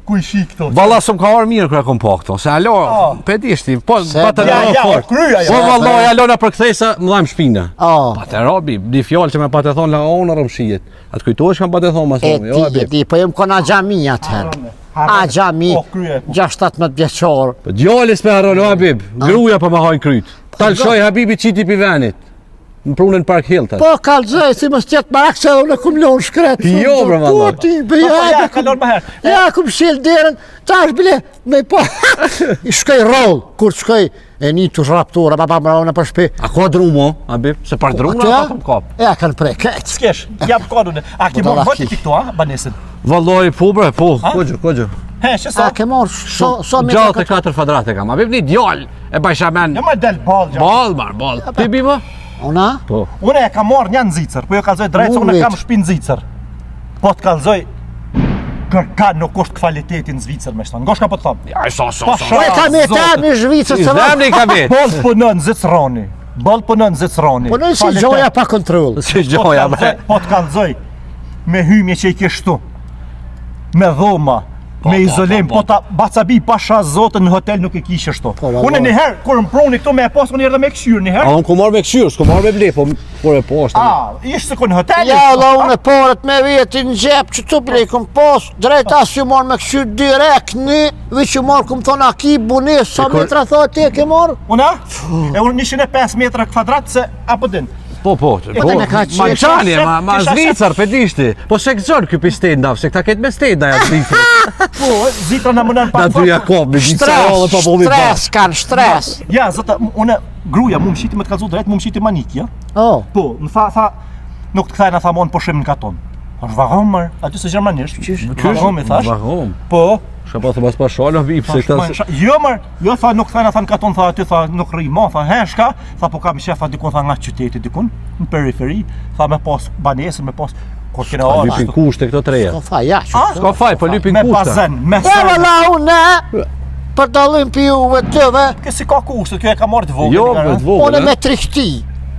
Ku ishi këto? Valla s'm ka orë mirë kërë kom po këto. Se alo, pedisti, po batë Ja, në ja, fort. kryja Po ja. vallahi alona për kthesa më dhajm shpina. Patë robi, di fjallë që me patë thonë la onë rëm shijet. Atë kujtohesh kam patë thonë mas thonë, jo e bip. Po jem kona gjami atëherë. A gjami, Po, krye. 16 vjeqor. Po djali s'pe harron, o Habib, gruja po më hajnë kryt. Tal shoj Habibi qiti pi venit. Në prunën Park Hill tash. Po kalzoj, si mës tjetë marak se unë e kum lonë shkret. Jo, bre, valla. Po ti, Po, ja, kalon më herë. Ja, kum shil derën, tash bile, me po, I shkoj roll, kur shkoj, e një të raptura, baba më rona për shpi. A ka drumo, Habib? Se par drumo ata kom kap. Ja, kanë prej, këtë. S'kesh, jam kodun. A ki mor voti ti këtu, a? Banesin. Vallahi po bre, po. Kogjë. He, që A sa? ke morë, so me Gjallë të 4 fadrate kam. Habib një djall e bajsha men. Jo më del ball gjatë. Ball. Ti bima? Ona? Po. Unë e kam marrë një nxitër, po jo kallzoj drejt se unë kam shtëpi nxitër. Po të kallzoj kërkan nuk është kvaliteti në Zvicër me shtanë. Ngoshka po të thëmë. Ja, so. Po e ka me ta, me zhvicës se va. Zemni ka vetë. Bol punon Zicroni. Po në si gjoja pa kontrol. Si gjoja, bre. Po të kallzoj me hymje që i ke shtu. Me dhoma. Me izolim, po ta bacabi pasha zotën në hotel nuk e kishe shtu. Unë njëherë, kur më pruni këtu me e posë, unë erdhe me këshyrë njëherë. A unë ku marrë me këshyrë, s'ku marrë me ble, po kur e poshtë. Ishtë se ku në hotel? Ja, la unë e porët me vjetin në gjep, që të blejkëm pos, drejt asë që morë me këshyrë direkt një, vi që morë këmë thonë aki, buni, sa metra thotë ti e ke morë? Una? E unë 105 metra kvadrat se apo din. Po. me ka qenë. Manqani, ma Zvicër, pedishti. Po se këzon kjo pi stenda, se këta ketë me stenda ja Zvicër. Po, zitra në mënën Da të Jakob, me gjithë rollë pa po mi ba. Stres, kanë stres. Ja, zota, unë gruja mu më shiti me të kalzu drejt, mu më shiti manik, ja? Po, në tha, nuk të kthejnë a tha monë po shimë në katon. është vahomër, aty se gjermanisht. Vahom i thash. Vahom. Po. Shka pa thë pas pa shalë, vip, se këta... Jo mër, jo tha nuk thajna tha në katon, tha aty, tha nuk rri ma, tha he shka, tha po kam shef, tha dikun, tha nga qyteti dikun, në periferi, tha me pas banesën, me pas, kur kena orë. Lypin kushte këto treja. Ska faj, ja, që. Ska faj, po lypin Me kushte. bazen, me E sërë. vëlla unë, për dalim pi uve tëve, Kësi ka kushte, kjo e ka marrë të vogël. Jo, nga, me të ha? vogël. unë me trihti.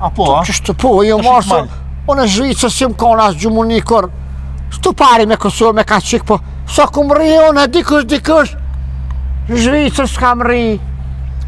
Apo, a? Kështë po, jo Të marë se, shikmal. unë zhvicës si më kona asë gjumunikur, stu pari me Kosovë me ka qik, po, sa kum rri unë, dikush, Zvicër s'kam ri.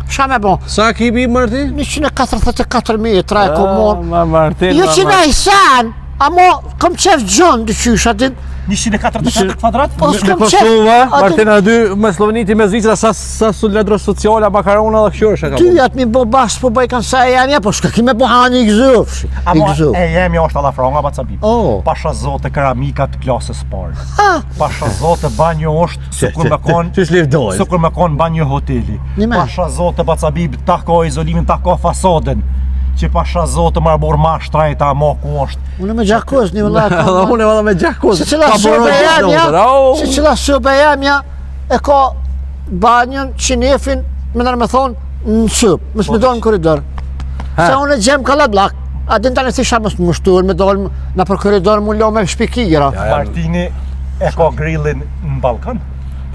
Shka me bo? Sa ki bi Martin? 144 metra e kom morë. Ma Martin. Jo që na i sen, amo kom qef gjën dyqysh atin. 144 kvadrat? Po Me s'kom Kosova, qef. Martin a dy me Sloveniti me Zvicra sa su ledro sociale, makarona dhe këshorësha ka Ty atë mi bo bashkë po bëj kanë sa e janë, po shka ki me bo hani i gëzëfshi. I Amo gëzëf. e jemi është alla franga baca bib. Oh. Pasha zote keramikat klasës parë. Ha, Pasha zote banjo është sukur me kon Qysh levdoj? sukur me kon banjo hoteli. Një me. Pasha zote baca bib tako izolimin, tako fasadën. Që pasha zote marbor mashtra e ta mo ku është. unë me gjakoz një vëllat. Dhe unë e vada me gjakoz. Se qëla sobe jamja, se qëla sobe jamja e ka banjën, qinefin, me nërë me thonë, në sëp, mësë me dojnë në koridor. Se unë e gjem ka blak, a din tani si shamës më shtuar, me dojnë në për koridor më lo me shpikira. Martini e ka grillin në Ballkan.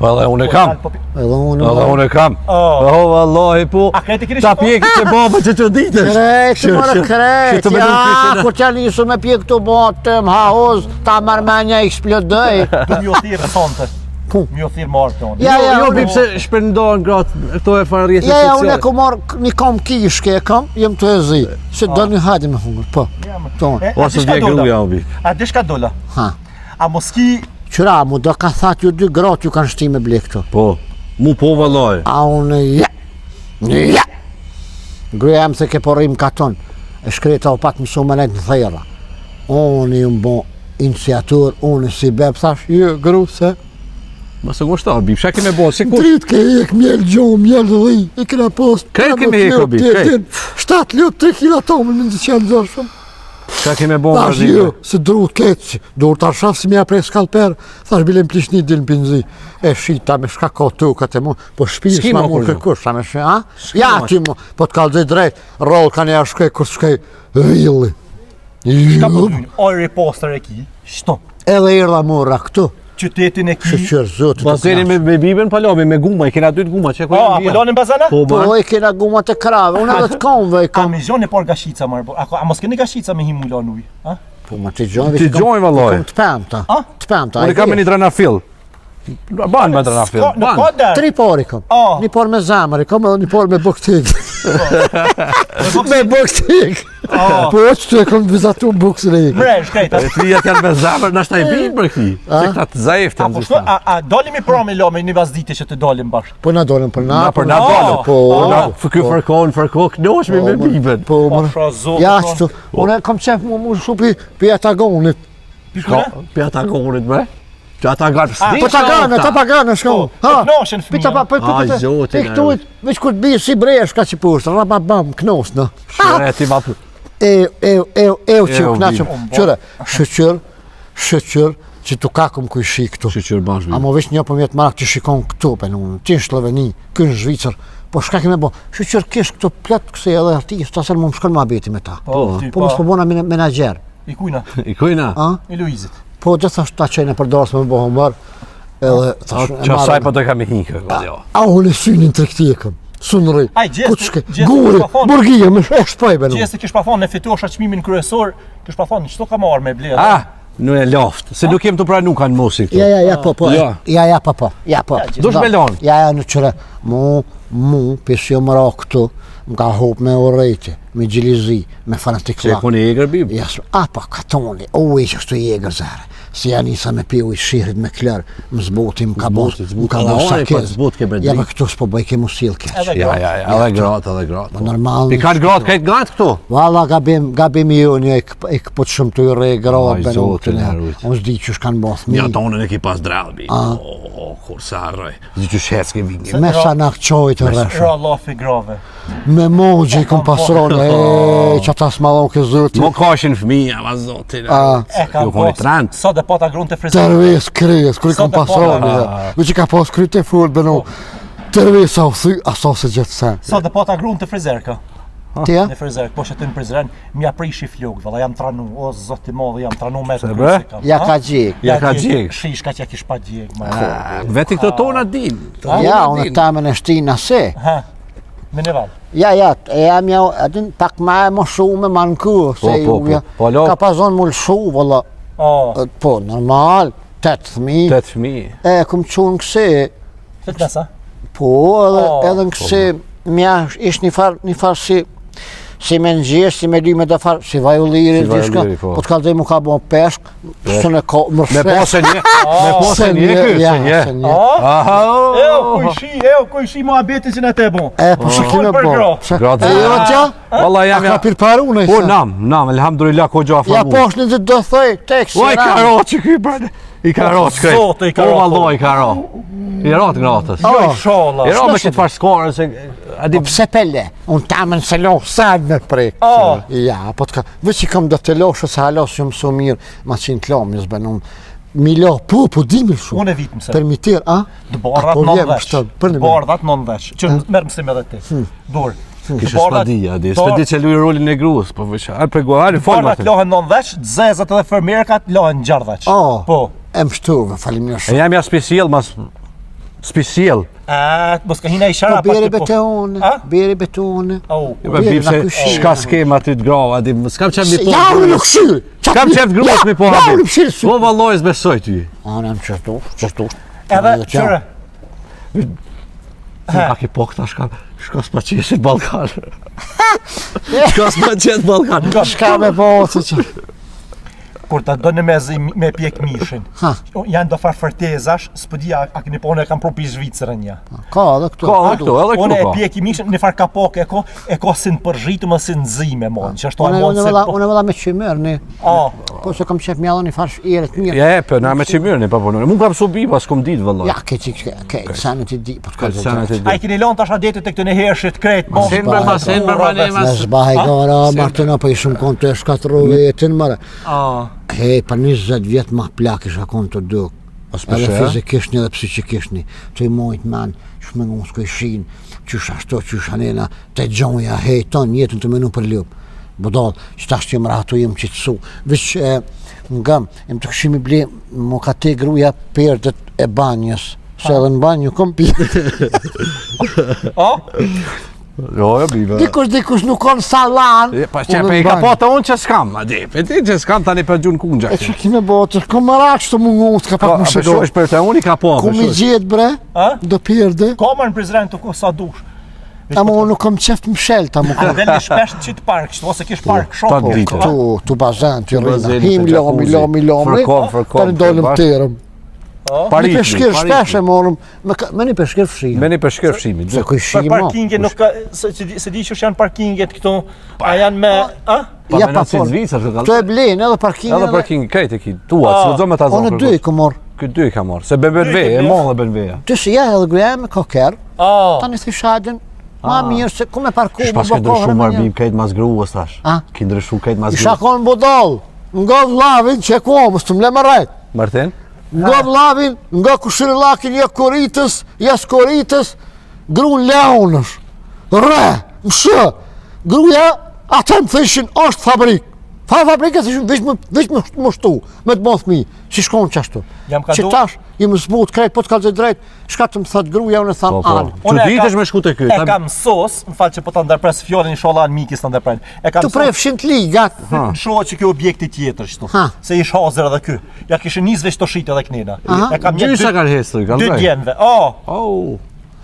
Po edhe unë e kam. Edhe unë Edhe unë e kam. Oh. Oh, vallahi po. A kreti keni Ta shiko? pjekë që baba që ditës. Krejt, mërë krejt, të me ja, nuk kur t'ja lisu me pje këtu botëm, haoz, ta marmenja eksplodoj. Du mjë thirë sonte. Pu. Mjë thirë marë tonë. Ja, ja, Jo, unë- bip se shpërndohen gratë, këto e farë rjetës Ja, unë e sociale. ku marrë një kam kishke e kam, jem të e zi. Se do një hajde me hungër, po. Tonë. Ose vje gruja, o bip. A di shka dola? Ha. A mos ki Qëra, mu do ka thatë ju dy gratë ju kanë shti me ble këtu. Po, mu po vallahi. A unë ja. Ja. Gruja jam se ke porrim katon. E shkreta o pat mësu me lejtë në thejra. Unë ju më bo iniciatur, unë si beb, thash, jo, gru, se. Ma se ngushtar, bip, shak me bo, si kur. Trit ke ek mjell gjohë, mjell dhi, i kena post. Krejt kemi hek, o bi, krejt. 7 lut, 3 kila tomën, më në qenë zërshëm. Shak me bo, Thash jo, se drut keq, dur ta shaf si mja prej skalper, thash bilen plishni dil në pinzi. E shita me shka ka tukat e mu, po shpis S'ki ma ma mu kur kërkush, sa me shë, ha? S'ki Ja ma. ty mu, po t'kallëzoj drejt, roll ka nja shkej, kur shkej, villi. Ka po Jo, dynë, ojri poster e ki, shto. edhe irla mura këtu, Qytetin e ki. shëqër zotit. Bazeni me bibën palomi, me guma, i kena 2 guma, që ku A, Apollonin bazana? Po, Po, man. i kena gumat e krave, unë edhe t'komve i A kam. me gjone por gashica marë, a mos keni gashica me himu lan uj? A? Po, ma t'i gjojnë, T'i gjojnë, vallaj. Kom t'pemta, A? t'pemta. Unë kam me një dranafil. Ban me dranafil, Nuk ka ban. der. 3 por i kam, Ah. një por me zemër i kam, edhe një por me buktik. Me buktik. Ah. Po, që të e kom vizatu buksën e i. Mresh, krejta. E trijat janë me zamër, nashta i bim për këti. Se këta të zaeftë A janë po zishta. shto, a dolim i pro me lo me një vazdite që të dolim bashkë. Po na dolën për na. Na për na Ah. dalë. Po, Ky fërko, knoshmi me bibën. Po, Po, më. shra zotë. Ja, qëtu. Unë kam qef mu shupi pi atagonit. Pikure? Pi ata konit me. Që ata garë s'di. Po ta pagane, shko. Po, knoshen Pi ta pa, po, Ai, zotin, e këtu, veç kur të bie si bresh ka që pushtë, rapa bam, knos, në. Shre, ti ma për. E u që u knaqëm. Qëre, shëqër, që tu kakum kuj shi këtu. Shqyqyr bashkë. A mo veç një përmjet marak që shikon këtu, për në ti në Sloveni, kënë në Zvicër, po shka keme bo, shëqër kish këtu plët këse edhe artist, tasër më shkon ma beti me ta. Po, ty Po mos po bona menager, I kujna, I kujna. a? i Luizit. Po gjithashtu ta qenë për dorës me bohë mërë, edhe thash, Qa saj po të kam i hinkë. a unë e synin të këti e këm, sunëri, Ai, gjesë- ku të shke, gjesë guri, ka thonë- burgije, me e shpajbe në. Gjesë kish pa thonë, ne fituosha çmimin kryesor, kish pa thonë, çto ka marrë me ble. Ah, nuk e loft. Se nuk jem të pranu kanë mosi këtu. Ja, po, Ja. ja, po, ja, po. Dush me lonë. Ja, në qëre, mu, pesë jo më ra këtu, më ka hop me orejti, me gjilizi, me Që e fanatikla. koni e gërbim. Ja, pa, katoni, oj, që shtu jegër zare. Si ja nisa me piu i shirit me klerë, më zboti, më ka bos, më ka Alla, bos oj, po sakez. zbut ke bërdi. Ja, me këtu s'po bëj ke musil keq. Ja, edhe gratë. Po normal. Pi kanë gratë, kajtë gratë këtu. Valla gabim ju një e këpët shumë të i re Aj, grabe në zotin utën e e. rujt. Unë s'di që shkanë bos mi. Një tonën e ki pas dralbi. Kur sa arroj. Zi që shec ke vingi. Me sa në këqoj të rreshë. Ra lafi grave. Me mogjë i kom pasron, që ata s'malon ke zëti. Mo kashin fëmija, va zotin. E ka Ju koni bos. trant. Sa dhe pata grun të frizer. Tërves kryes, kër i kom Sot e pasron. pa- Vë që ka pas kryt e full, bënu. Tërves a u thy, aso se gjithë sen. Sa dhe pata grun të frizerka. Tja? Në frizer, po që të në frizeren, mja prishi flok, valla jam tranu, o zoti modhe, jam tranu me të bre? kryesi kam. Ja ha? ka gjik. Ja ka gjik. Shishka që ja kish pa gjik, ma. Veti këto tona din. Ja, unë tamen e shtina se. Ha, me në valë. Ja, e jam ja, adin pak ma e më shumë me manku, se po, ju, po, lo. ka pazon më lëshu, valla. O, Po, normal, 8 fëmi. 8 fëmijë. E, këm qunë këse, të të nesa? Po, edhe në kësi, mja ishtë një farë si me nëgjesh, si me dy me dafar, si vajullirit, dishka, po të kalëzej mu ka bo peshk, së në ko, më Me posë një, me posë një kërë, së një. Kuj shi mu abetin që në te bon. Po shë kime bo. Gratë. E jo tja? Valla jam A ka pirparu në Po nam, elhamdulillah ko gjafa mu. Ja poshtë në do thoj, tek si O, i ka ro që ky bërë. I ka ro që krejt. O, valloj, i ka ro. I ro të gratës. Jo, i shola. I ro me që të farë skorën se... Po pse pele, unë tamën se lo sajnë me prek. Ja, po të ka, vëq i kam do të loshë se halos shumë so mirë, ma që në klomë, njës benë unë. Milo, po dimi shumë. Unë e vitë mëse. Permitir, a? Dëbardhat 9 Dëbardhat 9 që merë mësim edhe ti. Dorë. Kishë spadia, s'pedi që luj rolin e gruës, po vëqë, alë për guari, folma të. Dëbardhat lohen 9, dzezat edhe fermerkat lohen 6. Po. E më shtuve, falim një E jam ja special, mas... Special. Mos ka hina i shara po beri betone. Jo për bim se shka skema ty të grava, s'kam qef një po... Javë në këshirë! S'kam qef gruës mi po Javë në habim. këshirë! Po vallojës besoj ty. Anë em qështu. Edhe, qërë. Pak i po këta shka s'pa qeshit Balkan. Shka s'pa qeshit Balkan. Shka me po të që. Kur ta do në me pjek mishin. Janë do farë fërtezash, s'pëdia a këni po unë e kam propi Zvicërën ja. Ka edhe këtu. Ka edhe këtu Unë e ka. pjek i mishin, në farë kapok e ko si në përgjitu më si në zime mon, që ashtu e mon se po. Unë e vëlla me qimër, një. Po se kam qef mjallon një farë eret mirë. Ja e për, na me që mirë një papunore. Mu kam su bipa, s'kom ditë vëlloj. Ja, ke sanet i di, po të kërë A i kini lonë tash adetit e këtë në hershit krejt, Masin bërma Me zbaj gara, Martina, po i shumë konë të shkatru vetin, mëre. Hej, për 20 vjetë ma plak isha konë të duk. Edhe fizikisht një dhe psikisht një. Të i mojt men, shme nga musko i shinë, qysh ashto, qysh anena, të gjonja, hej, ton, jetën të menu për ljub. Bodol, që tash që jem ratu jem qitësu. Vish, nga, jem të këshimi ble, më ka te gruja perdet e banjës. Se edhe në banjë kom pjerë. Jo, biva. Dikush nuk konë salan. Pa qepe i ka po të unë që s'kam, adi. Pe ti që s'kam tani për gjun kungja. E që kime botë, kom më rakë që të mungu, s'ka pak më shëdo. Për për të unë i ka po. Kom i gjithë bre, do pjerde. Komar në Prizren të ku sa dush. Amo unë nuk kom qeft më shel, ta më A dhe një shpesh që të park, që ose kish park shumë. Tu bazen, të rrina, him lomi, të rindollim tërëm. Me një peshkir shpesh e morëm, me një peshkir fshimi. Me një peshkir fshimi. Se kuj Për parkinget nuk ka, se di që janë parkinget këtu, a janë me, a? Ja pa por, të e blenë edhe parkinget. Edhe parkinget, krejt e ki, tua, që do me ta zonë. Unë dy i ku morë. Këtë dy i ka morë, se BBV, e mollë BBV-ja. Ty si ja edhe gruja me koker, ta një thishadjen, ma mirë se ku me parku, më Shpas ke ndryshu marbim krejt mas gruës tash. Ki ndryshu krejt mas gruës. Isha konë bodol, nga vlavin që e komës, të mle më rajt. Martin? Nga vlavin, nga kushirillakin ja koritës, jas koritës, gruën leonësh. Re, më shë, gruja, ata më thëshin, është fabrik. Fabrikët thëshin, veç më shtu, me të bon thmi, si shkonë qashtu. Që tash, i më zbut krejt, po të kalë drejt, shka të më thët gruja, unë e thamë anë. Që ditësh me shku të kjo. E kam sos, më falë që po të ndërpres fjallin, inshallah në mikis të ndërpres. Tu prej fshin të ligat. Shoha që kjo objekti tjetër, shtu. Se ish hazër edhe kjo. Ja kishe njës veç të shite edhe knina. Gjysa kanë hestër, kanë dy djenve,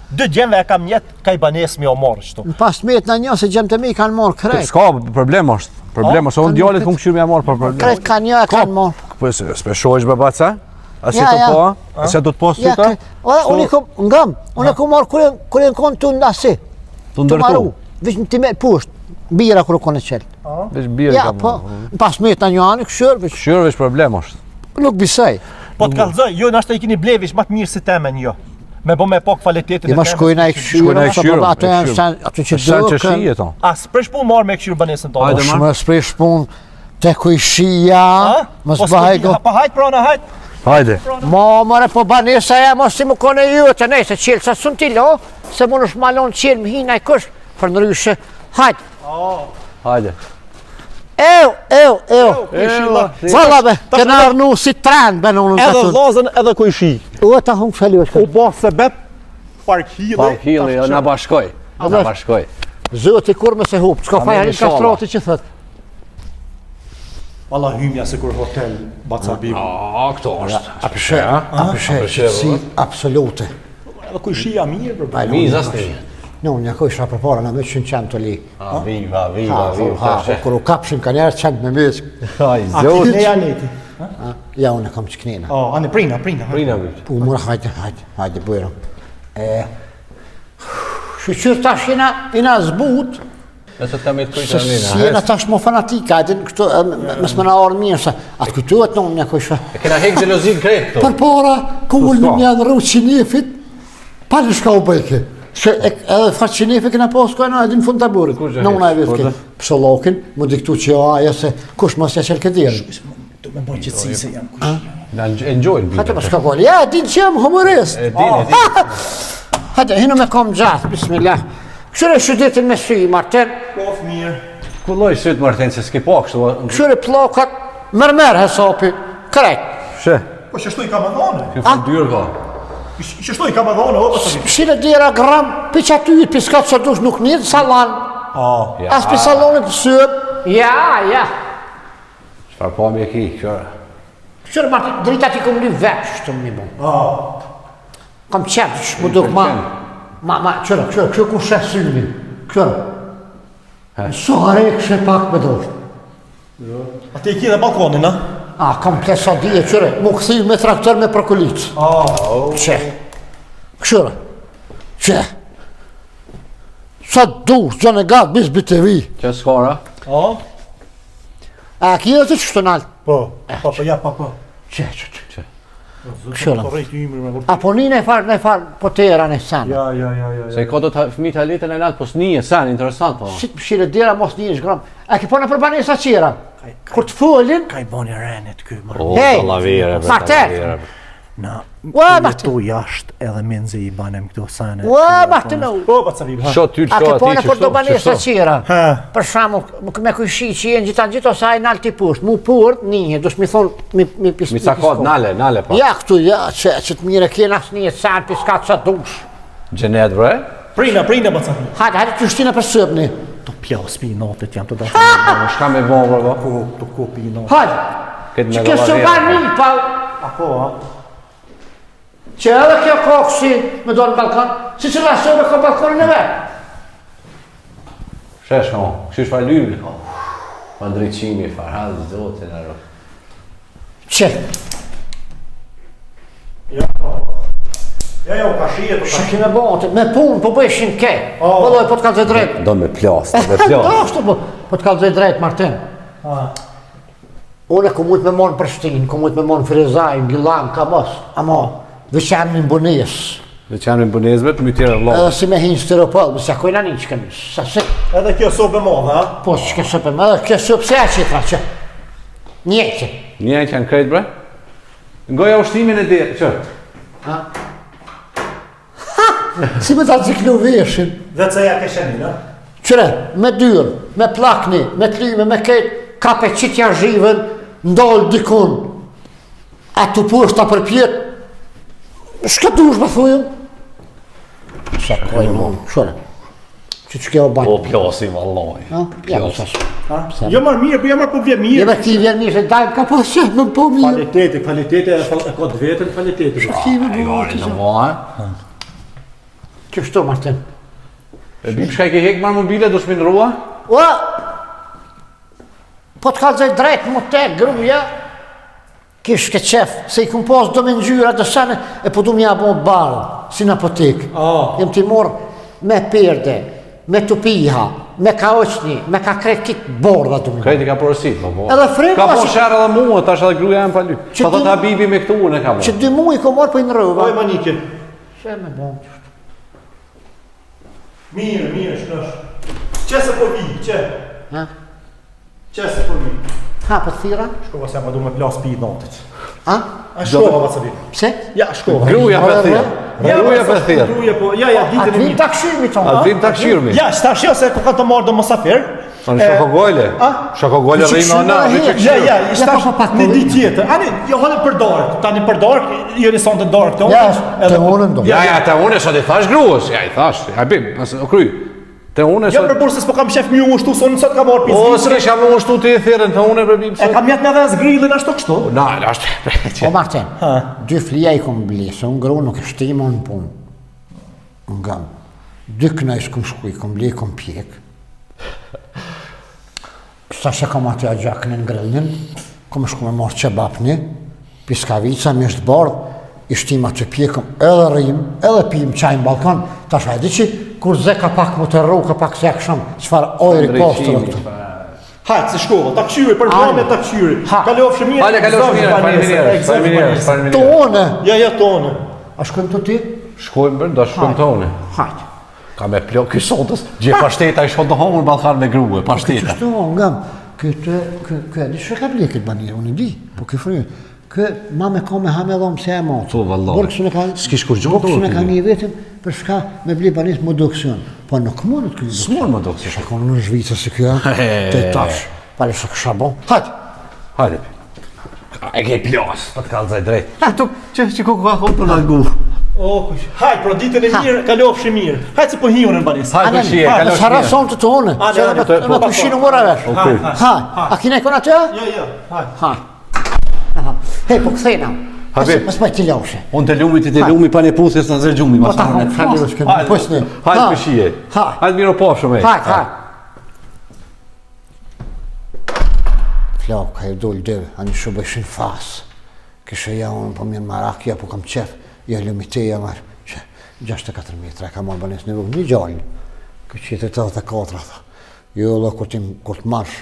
dy djenve e kam njetë ka i banes mi o morë, shtu. Në pas met në një se gjemë të mi kanë morë krejt. Ska, problem është. Problem është, unë djallit këmë këshirë me morë për problem. Krejt kanë një e kanë morë. Po, s'pe shohesh babaca? A si të po? A si do të posë të ta? Unë i kom, ngam, unë i kom marë kërë në konë të ndasi. Të ndërtu? Vish më ti me pusht, bira kërë konë e qelë. Vish bira ka po, në pas met në një anë, këshirë, vish. Këshirë, vish problem është. Nuk bisaj. Po të kalëzoj, jo në ashtë i kini blevish, ma të mirë si temen jo. Me bo me po kvalitetin e temen. Shkojna i këshirë, ato që dukën. A s'presh pun marë me këshirë banesën tonë? Osh më s'presh pun te kujshia, më s'bahajgo. Pa hajt prana, hajt. Hajde. Mëre, po banesa e mos si më kone ju, të nej, se qilë, sa sun ti lo, se më nësh malon qilë më hina i kësh, për në ryshe, hajt. Hajde. Valla be, këna arnu si tren, be në unë edhe vazën edhe kujshi. U ta hungë feli është u ba se bep, parkhili. Parkhili, na bashkoj. Na bashkoj. Zëti kur me se hup, s'ka faj harin kastrati që thët. Valla hymja se kur hotel Bacabim. Këto është. Apëshe, si absolute. Edhe kujshia mirë për Ai Miza sti. non ja kush apo para na me 100 lei. Viva, viva, Ha, viva. kur u kapshin kanë erë 100 me mes. Ai, A zot. kishne janeti? Ja unë kam çknena. O, anë prina. Prina vit. Po mora hajde bujëm. Shqyr tash jena zbut, Nëse ta me të kujtë si jena tash më fanatika, edhe këtu mos më na orë mirë se atë kujtohet në unë kush. E kena hek xhelozin krejt këtu. Për para, ku ullë në një adhëru qinefit, pa në shka u bëjke. Edhe faqë qinefit këna posë kojna edhe në fund të burit. Në una e vithke. Psolokin, më diktu që jo aja se kush mos ja qelë këdirë. Do me bërë qëtësi se jam kush. Na enjoynë bita. Hajte më shka goli, ja, din që jam humorist. E dini. Hajte, hinu me kom gjath, bismillah. Këshure shëdetin me sy, Martin. Kof mirë. Kulloj syt Martin se s'ke pa kështu. Këshure plokat, mërmer hesapi, krejt. She. Po që shtoj ka më dhone? Kjo fund dyr ka. Që shtoj ka më dhone, o, pasë Shire dira gram, pi që aty, pi s'ka që dush nuk njët, salan. As pi salonit të syp. Ja. Çfarë pa mi e ki, kjo. Këshure Martin, drita ti kom një vesh të më një bon. Kam qepë, që më duk ma. Këshure ku shë syni. Këshure. Sore këshe pak me dorë. A te i ki dhe balkonin, a? Kam plesa dije, këshure. Mu këthy me traktor me prokulicë. Qe. Këshure. Qe. Sa du, gjën e gatë, bis bitë e vi. Që s'kara? A ki dhe të qështu nalë? Po, ja, po. Qe. Këshure. Po rejtë imër me vërë. Apo një në farë potera në sanë. Ja. Se i ka do të fëmijët e letën e natë, po s'nije, sen, interesant po. Si të pëshire dira mos një shgram. A ki po në përbanesa qira? Kur të folin, Ka i bani renet kë, Hey, lavire, Martin! Na, Ua, Martin! tu jashtë edhe menzi i banem këto sane. Ua, Martin! Po, pa të Sho ty A shko ki po ati në që për do banesa qira? Ha, Për shamu, me kujshi që jenë gjithë ose ajë nalë t'i pusht, mu purt, një, dush mi thonë, mi Mi cakot, nale pa. Ja, këtu, ja, që të mire kjena së një sanë, piska të sa dush. Gjenet bre? prina, pa të Hajde, të shtina për sëpni. Të pjau s'pi notet jam të dashë. Shka me bon bre, Të ko pi notet. Hajde, Këtë që me kjo së lavire. një, pa, Apo, që edhe kjo kokësi me do në balkon, si që lasë me ko balkonin e vetë. Shesh ka mo, këshish fa lyri. Pa ndryqimi, farhal, zotin e rrë. Që, Ja, ka shije të shë kime bote, me punë, po bëjshin ke, po doj, po të kalzoj drejt. Do me plas, Do ashtu, po të kalzoj drejt, Martin. Une ku mujtë me monë Prishtinë, ku mujtë me monë Firizaj, Gilan, ka mos, ama, veçan në mbunis. Dhe që janë në bunezme, të mytjera vlo. Edhe si me hinë stiropol, mësja kojna një që kënë, sa se, Edhe kjo sobe modhe, ha? po që ke sëpëm, edhe ke sëpë se a qitra që, njëtë. Një që janë krejt bre? Ngoja ushtimin e dhe, që? Si me ta ciklu veshin, Dhe të ja ke shenin, ha? qëre, me dyrë, me plakni, me klime, me ketë, kape qitja zhivën, ndollë dikun, a të pusht ta përpjet, shka dush me thujëm? Sa kojnë mund, qëre, që kjo bajnë. O, plasi valloj. Ja, më sash. Jo marë mirë, po jo marë po vje Je mirë. me ti vjen mirë se dajmë ka po qëtë më po mirë. Kvaliteti e ka të vetën kvaliteti. Kime E bu, gari në mua, qështu, Martin? e bim shka i ke hek marë mobile, du shmin rrua? Ua, po të kalzaj drejt më te, gruja, kish ke qef, se i kumë posë do me njyra të sene, e po du m'ja bo barë, si në apotek. Jem t'i morë me perde, me tupiha, me kaoqni, me ka krejt kitë borda du me. Krejti ka porosit, po. Edhe frimë, Ka po ashtë- shërë edhe mua, tash edhe gruja e më paly. Që Pa thot ti- Habibi me këtu unë e ka Që bo. 2 muaj ko morë për i në rëva. Oj, manike. Se me bon. Mirë, shkosh. Qe se po vi, qe? Ha? Qe se po vi? Ha, për thira? Shkova se ma du me plas pi notet. Ha? A shkova, va të vi. Pse? Ja, shkova. Gruja për thirë. Gruja për thirë. Gruja po, ja, A ditën e të vim mirë. të akshimi tonë, A vim të akshirëmi. Ja, shtash jo se ku kanë të marrë do mosafir. Në shokogojle. Shokogojle dhe ima na, dhe që Ja, këshirë. ja, Ja, shtash po, pak, në po, ditë tjetër. Ani, jo hone për darkë, tani për darkë, jo një sonë të darkë tonë. Ja, të unën do. Ja, te unë e sot i thash gruës. Ja, i thash. Ja, bim, o kry. Te unë e Jo sot... për burse s'po kam shef mjë ushtu, sonë sot ka marrë O, pizë. s'kisha më ushtu të i thirën, te unë e për bim E sot. kam jetë në dhe zgrillin ashtu kështu. Na, ashtë... O Martin, 2 flija i kom bli, se unë gru nuk e shtimë unë punë. Nga dy knajs këm shkuj, këm le, këm pjek. Sa se kam atë gjakën në ngrellin, këm shku me marrë qebapni, piskavica, misht bardh, ishtim atë pjekëm edhe rrim, edhe pijim qaj në balkon, tash hajdi që kur ze ka pak më të rru, ka pak se aksham, qëfar ojri postër këtu. Hajtë, se shkova, ta këshyri, për blame ta këshyri. Kalofshë mirë. Hale, kalofshë mirë, faleminderit. Tone! Ja, tone. A shkojmë të ti? Shkojmë, do shkojmë tone. Hajtë. Ka me plok kësë sotës, gje pashteta i shkojnë të homë në Balkan me gruë, pashteta. Qështu, nga, këtë, di shë ka ble këtë banirë, unë i di, po këtë frujë. Ma me ka me ha me dhomë se e matë. Po, vallaj. S'kish kur gjohë Borkësune ka një vetëm, për shka me ble banisë më doksion. Po nuk mundet këtë doksion. S'mur më doksion. Shka konë në Zhvicës se kjo, të tash. Pare shë kësha bon. Hajtë. Hajde. E ke plas, pa të kalëzaj drejt. Tu, që ku ka kohë të nalgu. O, kush. Hajtë, pra ditën e mirë, kalofshë mirë. Hajtë se po hiun në banisë. Hajde shie, kalofshë mirë. Sara son të tonë, që me kushinë mora vesh. Hajtë. A kine kona të? Ja, hajtë. Hajtë. Hej, po këthejna. Mas baj të laushe. Unë të lumit i të lumit pa një pusës në zërë gjumi. Po ta hajtë, falirës këmë. Hajtë për shie. Hajtë miro pofshë me. Hajtë. Flau, ka ju dollë dërë, a një shumë bëshin fasë. Kështë ja unë po mirë marakja, po kam qef, ja lumiteja marë. 64 metra, ka marë banes në rrugë, një gjallë. Këtë qëtë 84, tha. Jo, lo, kur të marsh,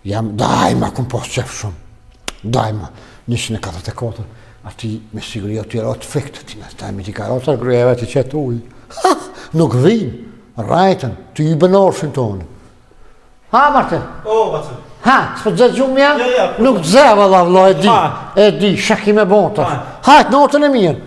jam, dajma, kom posë qef shumë. Dajma, 144, ati me siguri o tjera o të fiktë, ti me stajme ti karotër, grujeve ti qëtë ujë. Ha, nuk vinë, rajten, të i bënorshin tonë. Ha, Martin? O, Vatër. Ha, s'po të zërë gjumë jam? Ja, nuk të zërë, valla, vla, e di, shaki me bonta. Hajtë, notën e mirë.